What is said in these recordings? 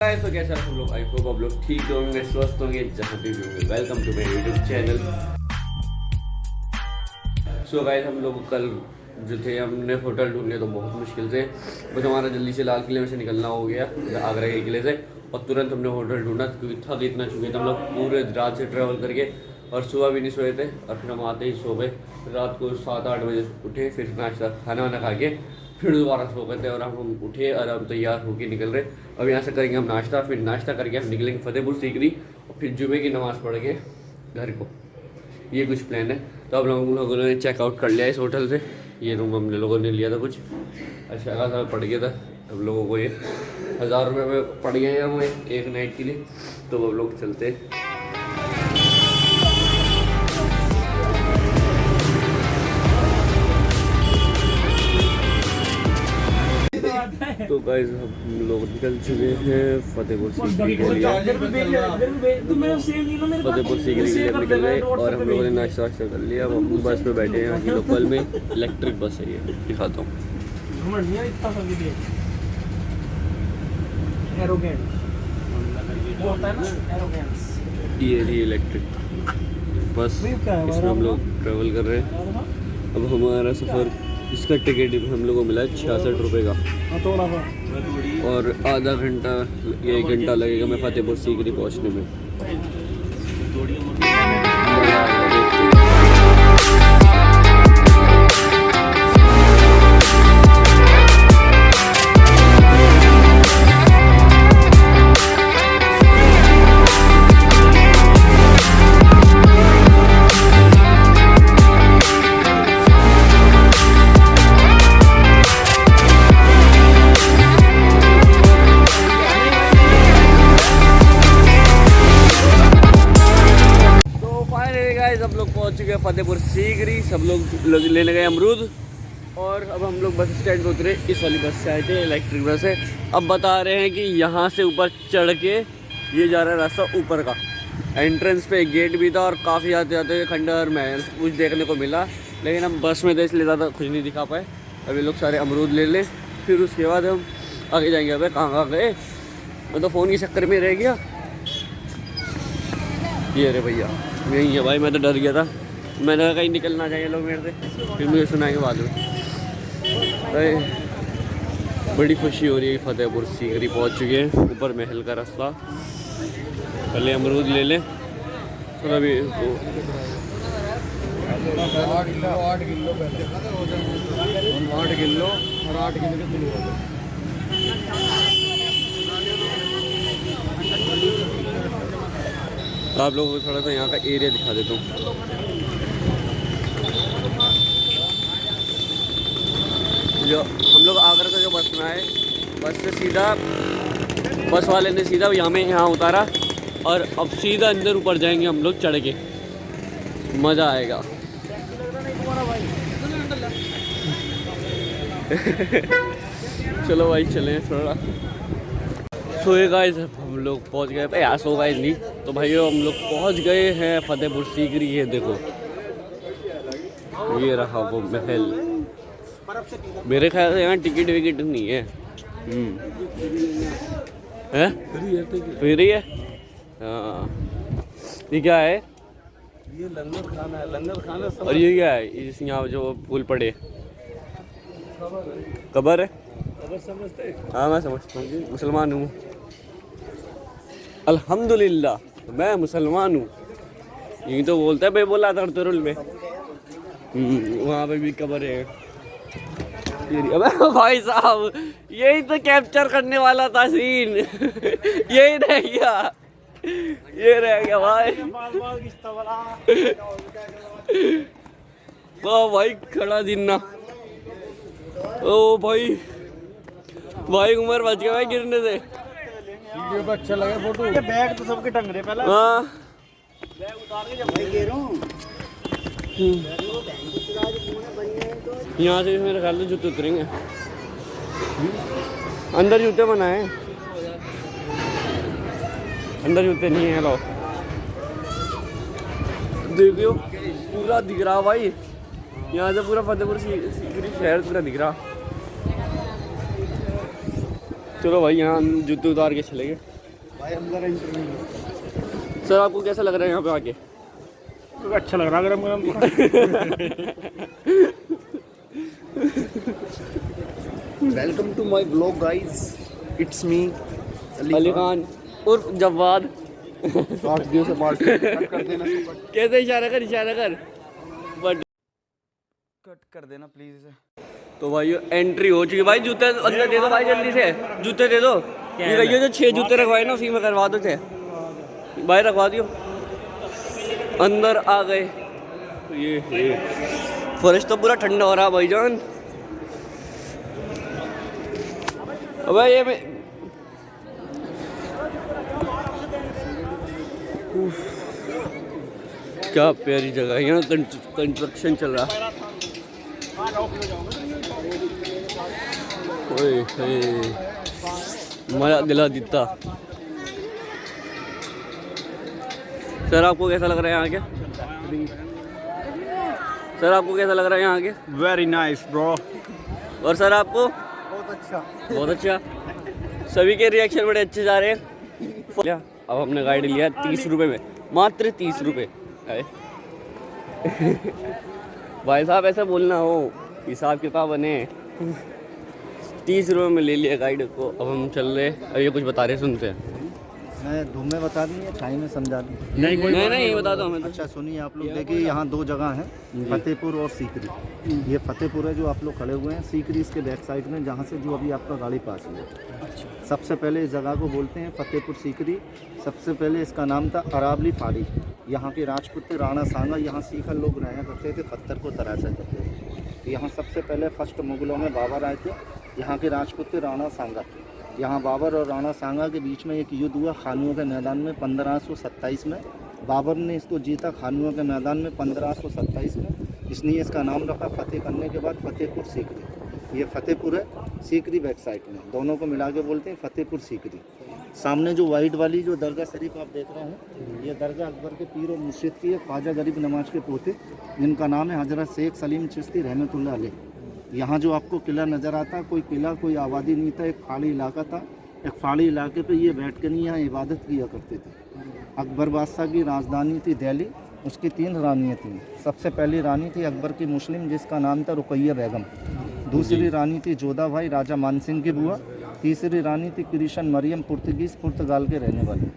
तो कैसे आप लोग, आई होप आप लोग ठीक होंगे, स्वस्थ होंगे, जहाँ भी होंगे। Welcome to my YouTube channel. So guys, हम लोग कल जो थे हमने होटल ढूंढे तो बहुत मुश्किल से, बस हमारा जल्दी से लाल किले में से निकलना हो गया आगरा के किले से, और तुरंत हमने होटल ढूंढा क्योंकि थक इतना चुके थे हम लोग पूरे रात से ट्रैवल करके, और सुबह भी नहीं सोए थे, और फिर हम आते ही सो गए। रात को 7-8 बजे उठे, फिर नाश्ता खाना वाना खा के फिर दोबारा सो गए थे, और हम उठे और हम तैयार होके निकल रहे। अब यहाँ से करेंगे हम नाश्ता, फिर नाश्ता करके हम निकलेंगे फतेहपुर सीकरी, और फिर जुमे की नमाज़ पढ़ के घर को। ये कुछ प्लान है। तो अब लोगों ने चेकआउट कर लिया इस होटल से। ये रूम हम लोगों ने लिया था कुछ अच्छा खासा पड़ गया था अब लोगों को, ये 1000 रुपये में पड़ गया है हमें एक नाइट के लिए। तो अब लोग चलते तो गाइस हम लोग निकल चुके हैं फतेहपुर सीकरी के लिए। फतेहपुर सीकरी के लिए निकल गए और हम लोगों ने नाश्ता वाश्ता कर लिया। अब हम बस में बैठे हैं, यहाँ की लोकल में इलेक्ट्रिक बस है, ये दिखाता हूँ। ये रही इलेक्ट्रिक बस, इसमें हम लोग ट्रैवल कर रहे हैं। अब हमारा सफ़र, इसका टिकट हम लोगों को मिला है 66 रुपये का, और आधा घंटा या 1 घंटा लगेगा मैं फतेहपुर सीकरी पहुंचने में। सब लोग पहुंच चुके हैं फतेहपुर सीकरी। सब लोग लेने गए अमरूद, और अब हम लोग बस स्टैंड पे उतरे। इस वाली बस से आए थे, इलेक्ट्रिक बस है। अब बता रहे हैं कि यहाँ से ऊपर चढ़ के ये जा रहा है रास्ता ऊपर का। एंट्रेंस पे एक गेट भी था, और काफ़ी आते आते खंडहर महल कुछ देखने को मिला, लेकिन हम बस में थे इसलिए ज़्यादा कुछ नहीं दिखा पाए। अब ये लोग सारे अमरूद ले लें, फिर उसके बाद हम आगे जाएंगे। अब कहाँ गए, मैं तो फ़ोन के चक्कर में रह गया। ये रे भैया यही है भाई, मैं तो डर गया था, मैंने कहा कहीं निकल ना जाए लोग मेरे से, फिर मुझे सुनाएंगे बाद में। बड़ी खुशी हो रही है, फतेहपुर सीकरी पहुंच चुके हैं, ऊपर महल का रास्ता। पहले अमरूद ले लें, तो अभी 8 किलो तो आप लोगों को थोड़ा सा यहाँ का एरिया दिखा देता हूँ। जो हम लोग आगरा का जो बस में आए, बस से सीधा बस वाले ने सीधा यहाँ उतारा, और अब सीधा अंदर ऊपर जाएंगे हम लोग चढ़ के, मज़ा आएगा। चलो भाई चलें थोड़ा। सो ये गाइस हम लोग पहुंच गए, यार सो गाइस नहीं तो भाइयों हम लोग पहुंच गए हैं फतेहपुर सीकरी। ये देखो, ये रहा वो महल। मेरे ख्याल से यहाँ टिकट विकेट नहीं है, हैं? फ्री है। हाँ, ये क्या है? ये लंगर खाना है, लंगर खाना। और ये क्या है इस यहाँ जो फूल पड़े, कब्र है? कब्र समझते? हाँ मैं समझता हूँ, मुसलमान हूँ अल्हम्दुलिल्लाह, मैं मुसलमान हूँ। यही तो बोलता है, मैं बोला था तुरुल में। वहाँ पे भी कब्र है। अबे भाई साहब, यही तो कैप्चर करने वाला था सीन। यही रह गया, ये रह गया भाई। वाह भाई, खड़ा दिनना। ओ भाई, भाई उमर बच गया भाई गिरने से। वीडियो को अच्छा लगा फोटो। ये बैग तो सबके टंग रहे पहले। हाँ बैग उतार के जब भाई कह रहा हूं, यहाँ से मेरे ख्याल से जूते उतरेंगे, अंदर जूते बनाए, अंदर जूते नहीं है। लो देखियो पूरा दिख रहा भाई, यहाँ से पूरा फतेहपुर सीकरी शहर पूरा दिख रहा। चलो भाई यहाँ जूते उतार के चले गए। भाई अंदर एंट्री नहीं। सर आपको कैसा लग रहा है यहाँ पे आके? तो अच्छा लग रहा है गरम गरम। Welcome to my blog guys, it's me Ali Khan उर्फ जवाद। 8 दिनों से बाल कट कर देना, कैसे इशारा कर बट कट कर देना प्लीज इसे। तो भाई एंट्री हो चुकी है भाई। जूते अंदर दे दो भाई, जल्दी से जूते दे दो। ये भैया जो 6 जूते रखवाए ना उसी में करवा दो थे भाई, रखवा दियो। अंदर आ गए। ये फर्श तो पूरा ठंडा हो रहा है भाईजान। अबे ये मैं क्या प्यारी जगह है। यहाँ कंस्ट्रक्शन चल रहा है। ओए मजा दिला देता। सर आपको कैसा लग रहा है यहाँ के? सर आपको कैसा लग रहा है यहाँ के? Very nice bro. और सर आपको? बहुत अच्छा। सभी के रिएक्शन बड़े अच्छे जा रहे हैं। अब हमने गाड़ी लिया 30 रुपये में, मात्र 30 रुपये। भाई साहब ऐसा बोलना हो, हिसाब किताब बने। 30 रुपये में ले लिया गाइड को। अब हम चल रहे। अब ये कुछ बता रहे, सुनते हैं। मैं धूम में बता दूँ या छाई में समझा दूँ? नहीं बता दो हमें तो। अच्छा सुनिए आप लोग, देखिए यहाँ 2 जगह हैं, फतेहपुर और सीकरी। ये फतेहपुर है जो आप लोग खड़े हुए हैं, सीकरी इसके बैक साइड में जहाँ से जो अभी आपका गाड़ी पास हुई है। सबसे पहले इस जगह को बोलते हैं फतेहपुर सीकरी। सबसे पहले इसका नाम था अरावली फाड़ी। यहाँ के राजपूत थे राणा सांगा, यहाँ सीकर लोग रहना करते थे, पत्थर को तराशा करते थे। यहाँ सबसे पहले फर्स्ट मुगलों में बाबर आए थे। यहाँ के राजपूत थे राणा सांगा। यहाँ बाबर और राणा सांगा के बीच में एक युद्ध हुआ खानुओं के मैदान में 1527 में। बाबर ने इसको जीता खानुओं के मैदान में 1527 में, इसलिए इसका नाम रखा। फतेह करने के बाद फतेहपुर सीकरी। ये फतेहपुर है, सीकरी बैक साइड में, दोनों को मिला के बोलते हैं फतेहपुर सीकरी। सामने जो वाइट वाली जो दरगाह शरीफ आप देख रहे हैं, ये दरगाह अकबर के पीर और मुर्शिद की है, ख्वाजा गरीब नवाज के पोते, जिनका नाम है हजरत शेख सलीम चिश्ती रहमतुल्लाह अलैह। यहाँ जो आपको किला नज़र आता, कोई किला कोई आबादी नहीं था, एक खाली इलाका था। एक खाली इलाके पे ये बैठ कर नहीं यहाँ इबादत किया करते थे। अकबर बादशाह की राजधानी थी दिल्ली। उसकी 3 रानियाँ थीं। सबसे पहली रानी थी अकबर की मुस्लिम, जिसका नाम था रुकैया बेगम। दूसरी रानी थी जोधा भाई, राजा मानसिंह की बुआ। तीसरी रानी थी कृष्ण मरियम, पुर्तगीज़ पुर्तगाल के रहने वाली।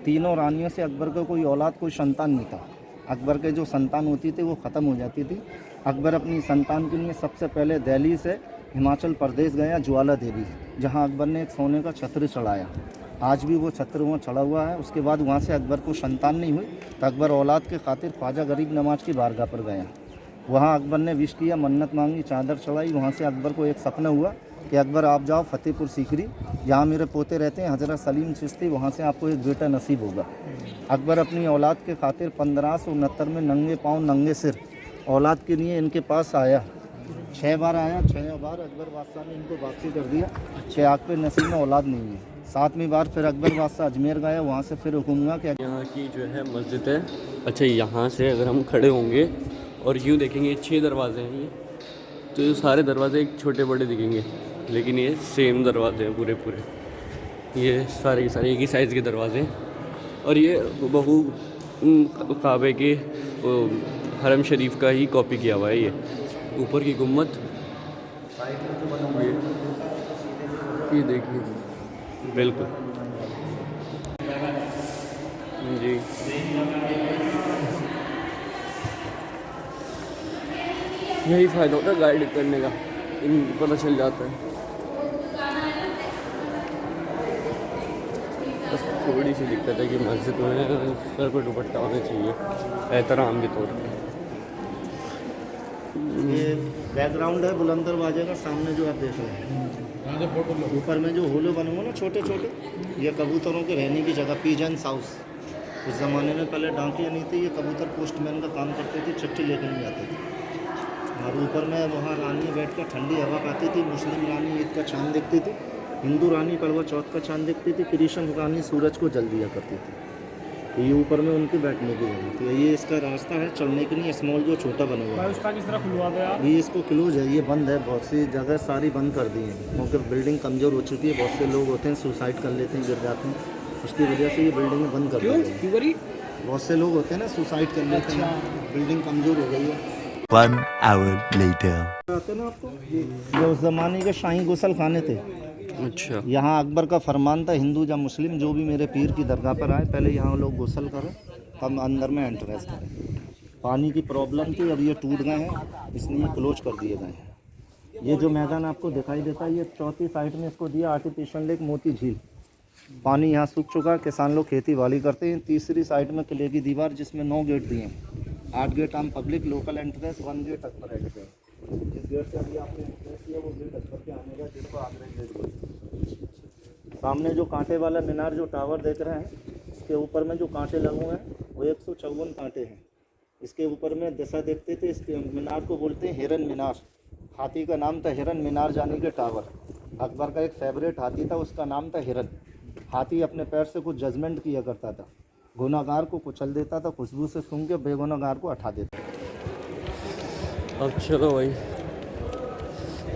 तीनों रानियों से अकबर का कोई औलाद कोई संतान नहीं था। अकबर के जो संतान होती थी वो ख़त्म हो जाती थी। अकबर अपनी संतान के लिए सबसे पहले दिल्ली से हिमाचल प्रदेश गया ज्वाला देवी, जहां अकबर ने एक सोने का छत्र चढ़ाया। आज भी वो छत्र वहाँ चढ़ा हुआ है। उसके बाद वहाँ से अकबर को संतान नहीं हुई तो अकबर औलाद के खातिर ख्वाजा गरीब नवाज की बारगाह पर गया। वहाँ अकबर ने विश किया, मन्नत मांगी, चादर चढ़ाई। वहाँ से अकबर को एक सपना हुआ कि अकबर आप जाओ फतेहपुर सीकरी, जहाँ मेरे पोते रहते हैं हजरत सलीम चिश्ती, वहाँ से आपको एक बेटा नसीब होगा। अकबर अपनी औलाद के खातिर 1569 में नंगे पाँव नंगे सिर औलाद के लिए इनके पास आया। 6 बार आया, 6 बार अकबर बादशाह ने इनको वापसी कर दिया कि आपके नसीब में औलाद नहीं है। 7वीं बार फिर अकबर बादशाह अजमेर गया, वहाँ से फिर हुक्म हुआ कि यहाँ की जो है मस्जिद है। अच्छा यहाँ से अगर हम खड़े होंगे और यूँ देखेंगे 6 दरवाजे हैं ये, तो ये सारे दरवाजे एक छोटे बड़े दिखेंगे, लेकिन ये सेम दरवाजे हैं पूरे पूरे। ये सारे के सारे एक ही साइज़ के दरवाजे हैं। और ये बहु काबे के हरम शरीफ का ही कॉपी किया हुआ है। ये ऊपर की गुम्मत, ये देखिए, बिल्कुल जी। यही फ़ायदा होता है गाइड करने का, पता चल जाता है। बस थोड़ी सी दिक्कत है कि मस्जिद में सर पर दुपट्टा होना चाहिए एहतराम के तौर पर। ये बैकग्राउंड है बुलंद दरवाजे का, सामने जो आप देख रहे हैं। ऊपर में जो होलो बने हुए ना छोटे छोटे, ये कबूतरों के रहने की जगह, पीजन्स हाउस। उस ज़माने में पहले डाकिया नहीं थे, ये कबूतर पोस्टमैन का काम करते थे, चिट्ठी लेकर नहीं आते थे। और ऊपर में वहाँ रानी बैठ कर ठंडी हवा खाती थी। मुस्लिम रानी ईद का चाँद देखती थी, हिंदू रानी करवा चौथ का चाँद देखती थी, कृष्ण रानी सूरज को जल दिया करती थी। ये ऊपर में उनके बैठने की जगह, तो ये इसका रास्ता है चलने के लिए, स्मॉल जो छोटा बना हुआ है। उसका किस तरह खुलवा दो यार। ये इसको क्लोज है, ये बंद है, बहुत सी जगह सारी बंद कर दी है क्योंकि बिल्डिंग कमज़ोर हो चुकी है। बहुत से लोग होते हैं सुसाइड कर लेते हैं, गिर जाते हैं, उसकी वजह से ये बिल्डिंगें बंद कर दी गई हैं। क्यों करी? बहुत से लोग होते हैं ना सुसाइड कर लेते हैं, बिल्डिंग कमज़ोर हो गई है। 1 hour later. आते हैं ना आपको, ये उस ज़माने के शाही गुसल खाने थे। अच्छा। यहाँ अकबर का फरमान था, हिंदू या मुस्लिम जो भी मेरे पीर की दरगाह पर आए पहले यहाँ लोग गुसल करें तब अंदर में एंट्रेंस करें। पानी की प्रॉब्लम थी, अब ये टूट गए हैं इसलिए क्लोज कर दिए गए हैं। ये जो मैदान आपको दिखाई देता है, ये चौथी साइड में इसको दिया आर्टिफिशियल लेक मोती झील। पानी यहाँ सूख चुका है, किसान लोग खेती बाड़ी करते हैं। तीसरी साइड में किले की दीवार जिसमें 9 गेट दिए हैं, 8 गेट आम public local entrance, 1 gate Akbar entrance. जिस गेट से अभी आपने एंट्रेंस किया वो गेट अकबर के आने का, जिसको आगरा गेट बोलते हैं। सामने जो कांटे वाला मीनार जो टावर देख रहे हैं, इसके ऊपर में जो कांटे लगे हुए हैं वो 154 कांटे हैं। इसके ऊपर में दिशा देखते थे, इसके मीनार को बोलते हैं हिरन मीनार। हाथी का नाम था हिरन मीनार जाने के टावर। अकबर का एक फेवरेट हाथी था, उसका नाम था हिरन। हाथी अपने पैर से कुछ जजमेंट किया करता था, गुनाहगार को कुचल देता था, खुशबू से सूंघ के बेगुनाहगार को हटा देता। अब चलो भाई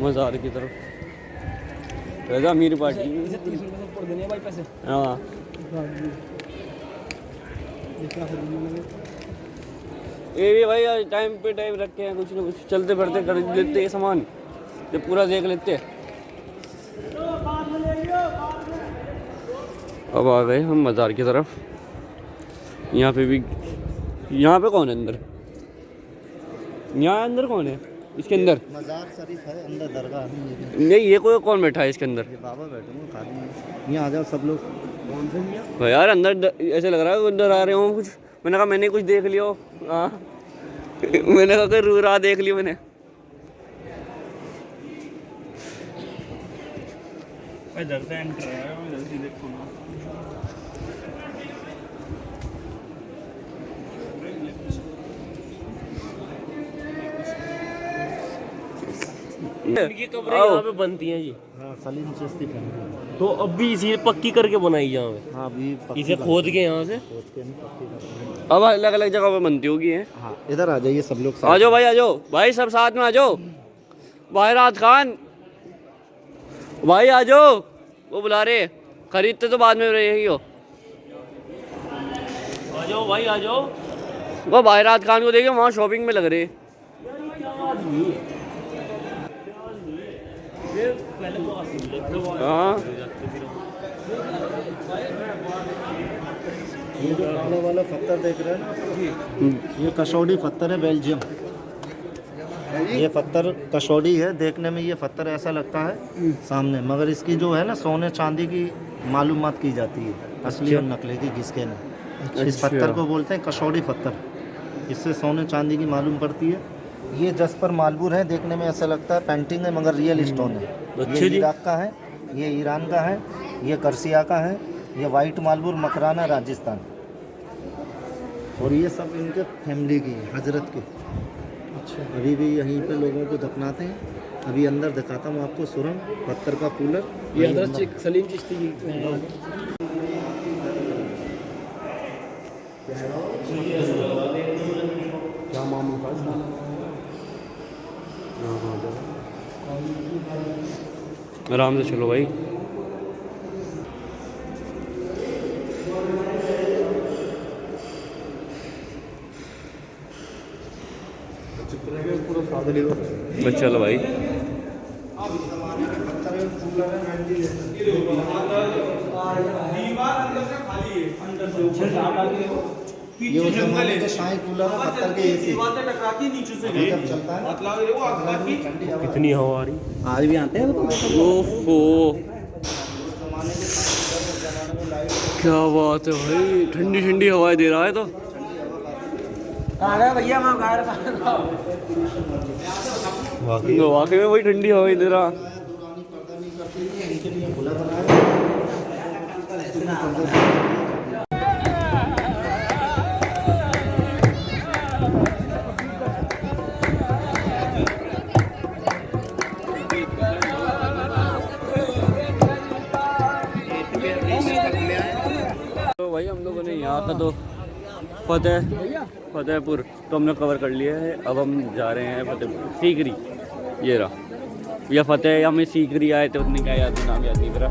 मज़ार की तरफ। वैसे अमीर पार्टी। इसे 30 रुपये से ऊपर देने हैं भाई पैसे। हाँ ये भी भाई आज टाइम पे टाइम रखे हैं, कुछ ना कुछ चलते बढ़ते कर लेते हैं सामान, जब पूरा देख लेते हैं। अब आ गए हम मज़ार की तरफ। यहाँ पे भी, यहाँ पे कौन है अंदर? यहाँ अंदर कौन है इसके अंदर? मज़ार शरीफ है, अंदर दरगाह है। नहीं ये कोई कौन बैठा है इसके अंदर? ये बाबा बैठे हैं खाली, यहाँ आ जाओ सब लोग। कौन से मियाँ? भाई यार अंदर ऐसे लग रहा है अंदर आ रहे हो कुछ। मैंने कहा मैंने कुछ देख लिया हो। हाँ मैंने कहा कोई रू रहा देख लिया मैंने। इधर से एंटर है, इधर से देखो ना। इनकी कब्रें यहाँ पे बनती हैं जी। हाँ सलीम चिश्ती फैमिली। तो अब भी इसी पक्की करके बनाई यहाँ पे, हाँ अभी पक्की इसे खोद के यहाँ से। खोद के नहीं, पक्की करते हैं। अब अलग अलग जगह पे बनती होगी है। हाँ इधर आ जाइए सब लोग। आ जाओ भाई, आ जाओ भाई, सब साथ में आ जाओ। भाई रात खान भाई आ जाओ, वो बुला रहे। खरीदते तो बाद में रही हो। आ जाओ भाई आ जाओ। वो भाई रात खान को देखिए वहाँ शॉपिंग में लग रहे। हाँ ये जो काला वाला पत्थर देख रहे हैं ना, ये कसौड़ी पत्थर है, बेल्जियम। ये पत्थर कसौड़ी है, देखने में ये पत्थर ऐसा लगता है सामने, मगर इसकी जो है ना सोने चांदी की मालूमात की जाती है, असली और नकली की किसके ने। इस पत्थर को बोलते हैं कसौड़ी पत्थर, इससे सोने चांदी की मालूम पड़ती है। ये जसपर मालबूर है, देखने में ऐसा लगता है पेंटिंग है मगर रियल स्टोन है। ये इराक का है, ये ईरान का है, ये कर्सिया का है, ये वाइट मालबूर मकराना राजस्थान, और ये सब इनके फैमिली की है, हजरत के। अच्छा अभी भी यहीं पे लोगों को दफनाते हैं। अभी अंदर दिखाता हूँ आपको सुरंग, पत्थर का कूलर। ये हज़रत सलीम चिश्ती की क्या मामला था इसका? आराम से चलो भाई। बस चलो भाई। ये उस जमाने के शाही कूलर है, पत्थर के एसी जब चलता है। कितनी हवा आ रही। आज भी आते हैं ओफो क्या बात है भाई, ठंडी ठंडी हवाएं दे रहा है। तो भैया मैं वाकई में वही ठंडी हवाएं दे रहा। खुला बनाया। तो भाई हम लोगों ने यहाँ का तो फतेहपुर तो हमने कवर कर लिया है। अब हम जा रहे हैं फतेहपुर सीकरी, ये रहा या फतेह या हमें सीकरी आए थे, उतनी क्या याद नाम याद नहीं करा।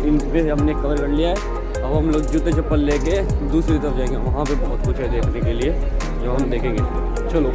इन पे हमने कवर कर लिया है। अब हम लोग जूते चप्पल लेके दूसरी तरफ जाएंगे, वहाँ पे बहुत कुछ है देखने के लिए जो हम देखेंगे। चलो।